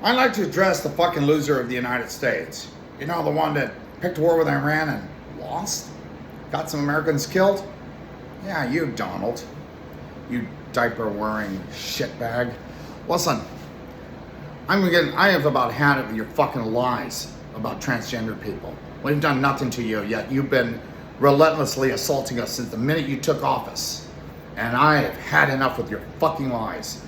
I'd like to address the fucking loser of the United States. You know, the one that picked a war with Iran and lost? Got some Americans killed? Yeah, you, Donald. You diaper-wearing shitbag. Listen, I have about had it with your fucking lies about transgender people. We've done nothing to you, yet you've been relentlessly assaulting us since the minute you took office. And I have had enough with your fucking lies.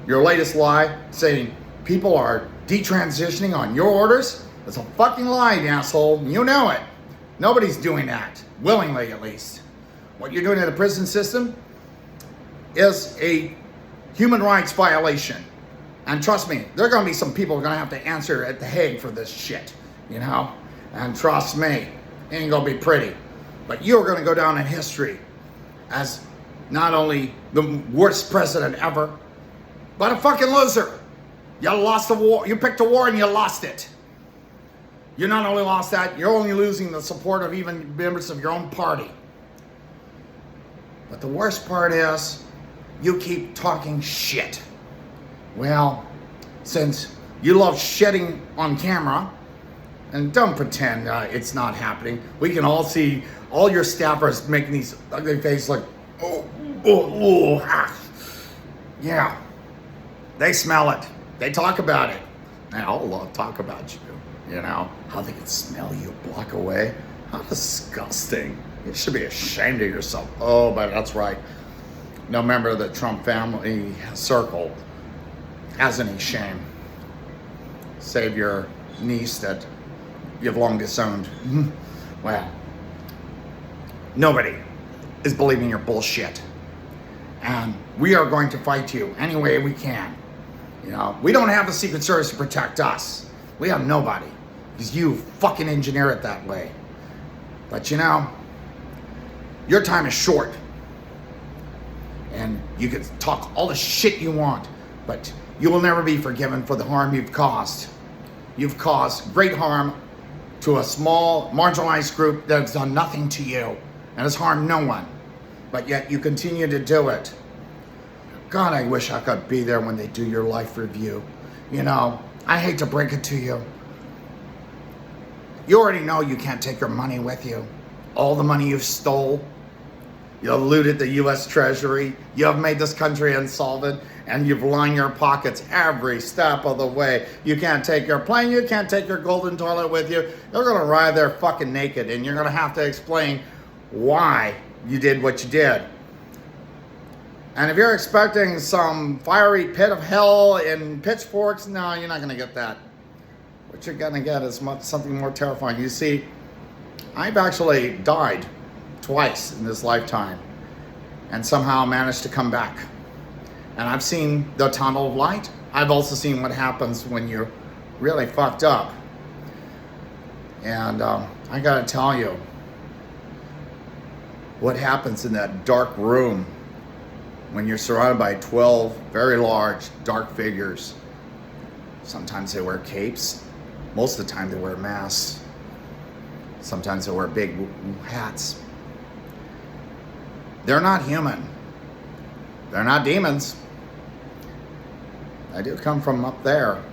Your latest lie, saying people are detransitioning on your orders, it's a fucking lie, you asshole. You know it. Nobody's doing that, willingly at least. What you're doing in the prison system is a human rights violation. And trust me, there are going to be some people who are going to have to answer at The Hague for this shit, you know? And trust me, it ain't going to be pretty. But you're going to go down in history as not only the worst president ever, but a fucking loser. You lost the war. You picked a war and you lost it. You not only lost that, you're only losing the support of even members of your own party. But the worst part is, you keep talking shit. Well, since you love shitting on camera, and don't pretend it's not happening. We can all see all your staffers making these ugly faces like, ah. Yeah, they smell it. They talk about it. They all love talk about you, you know, how they can smell you a block away. How disgusting. You should be ashamed of yourself. Oh, but that's right. No member of the Trump family circle has any shame. Save your niece that you've long disowned. Well, nobody is believing your bullshit. And we are going to fight you any way we can. You know, we don't have the Secret Service to protect us. We have nobody. Because you fucking engineer it that way. But you know, your time is short. And you can talk all the shit you want, but you will never be forgiven for the harm you've caused. You've caused great harm to a small, marginalized group that has done nothing to you and has harmed no one. But yet you continue to do it. God, I wish I could be there when they do your life review. You know, I hate to break it to you. You already know you can't take your money with you. All the money you've stole. You looted the U.S. Treasury. You have made this country insolvent. And you've lined your pockets every step of the way. You can't take your plane. You can't take your golden toilet with you. You're going to ride there fucking naked. And you're going to have to explain why you did what you did. And if you're expecting some fiery pit of hell in pitchforks, no, you're not going to get that. What you're going to get is something more terrifying. You see, I've actually died twice in this lifetime and somehow managed to come back. And I've seen the tunnel of light. I've also seen what happens when you're really fucked up. And I gotta tell you, what happens in that dark room when you're surrounded by 12 very large, dark figures. Sometimes they wear capes. Most of the time they wear masks. Sometimes they wear big hats. They're not human. They're not demons. They do come from up there.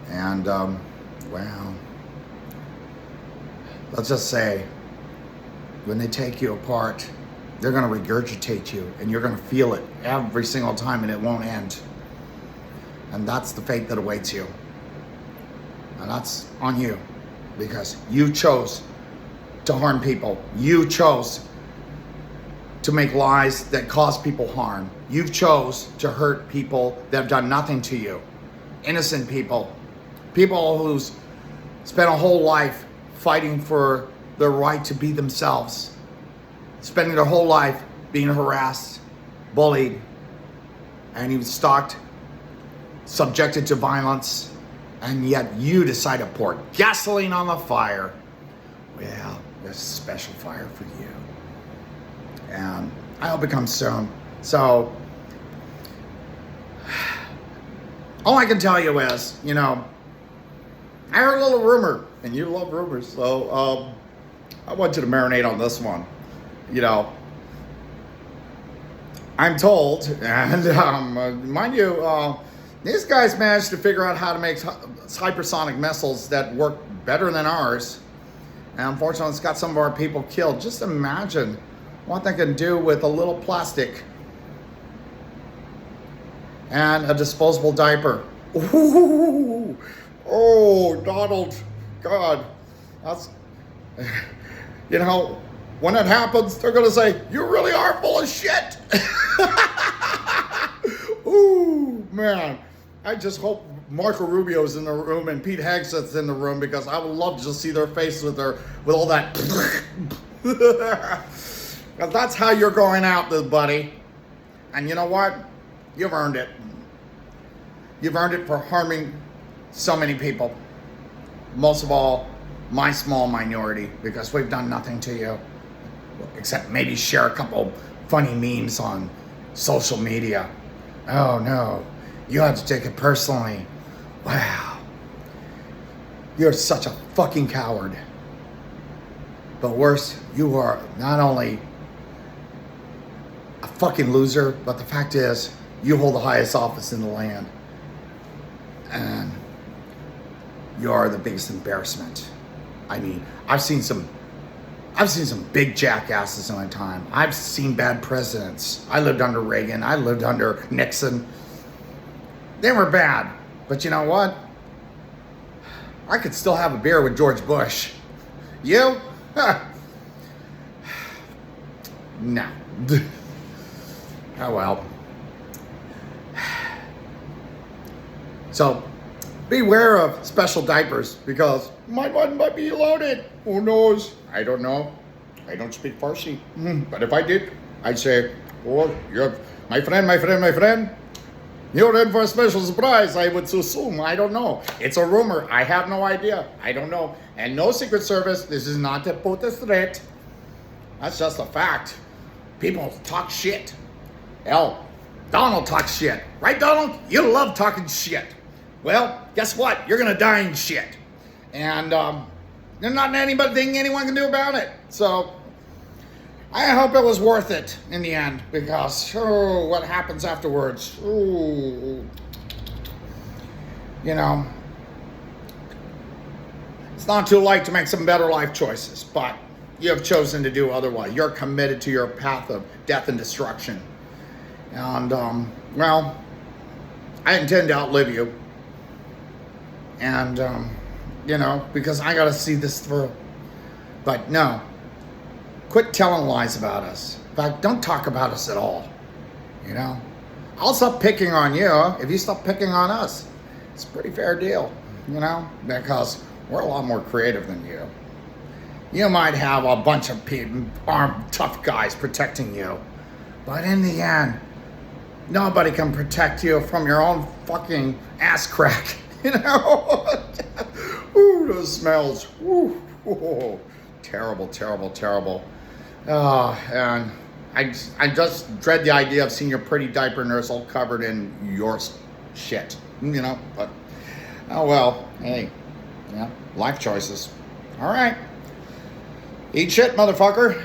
And, well, let's just say, when they take you apart, they're going to regurgitate you, and you're going to feel it every single time, and it won't end. And that's the fate that awaits you. And that's on you, because you chose to harm people. You chose to make lies that cause people harm. You've chose to hurt people that have done nothing to you. Innocent people. People who's spent a whole life fighting for their right to be themselves. Spending their whole life being harassed, bullied, and even stalked, subjected to violence, and yet you decide to pour gasoline on the fire. Well, there's a special fire for you. And I hope it comes soon. So, all I can tell you is, you know, I heard a little rumor, and you love rumors, so I want you to marinate on this one. You know, I'm told, and mind you, These guys managed to figure out how to make hypersonic missiles that work better than ours. And unfortunately, it's got some of our people killed. Just imagine what they can do with a little plastic and a disposable diaper. Ooh. Oh, Donald. God. That's, you know, when it happens, they're going to say, you really are full of shit. Ooh, man. I just hope Marco Rubio's in the room and Pete Hegseth's in the room, because I would love to just see their faces with all that. That's how you're going out, buddy. And you know what? You've earned it. You've earned it for harming so many people. Most of all, my small minority, because we've done nothing to you except maybe share a couple funny memes on social media. Oh no, you had to take it personally. Wow. You're such a fucking coward. But worse, you are not only a fucking loser, but the fact is, you hold the highest office in the land. And you are the biggest embarrassment. I mean, I've seen some big jackasses in my time. I've seen bad presidents. I lived under Reagan. I lived under Nixon. They were bad. But you know what? I could still have a beer with George Bush. You? No. Oh well. So, beware of special diapers, because my one might be loaded. Who knows? I don't know. I don't speak Farsi. But if I did, I'd say, oh, you're my friend. You're in for a special surprise, I would assume. I don't know. It's a rumor. I have no idea. I don't know. And no Secret Service. This is not to put a threat. That's just a fact. People talk shit. Hell, Donald talks shit. Right, Donald? You love talking shit. Well, guess what? You're going to die in shit. And there's not anything anyone can do about it. So I hope it was worth it in the end, because what happens afterwards? You know, it's not too late to make some better life choices, but you have chosen to do otherwise. You're committed to your path of death and destruction. And, well, I intend to outlive you. And, you know, because I got to see this through. But no, quit telling lies about us. In fact, don't talk about us at all. You know, I'll stop picking on you if you stop picking on us. It's a pretty fair deal, you know, because we're a lot more creative than you. You might have a bunch of armed, tough guys protecting you, but in the end, nobody can protect you from your own fucking ass crack. You know? Ooh, those smells. Ooh, ooh. Terrible, terrible, terrible. And I just dread the idea of seeing your pretty diaper nurse all covered in your shit. You know? But, oh well. Hey. Yeah. Life choices. All right. Eat shit, motherfucker.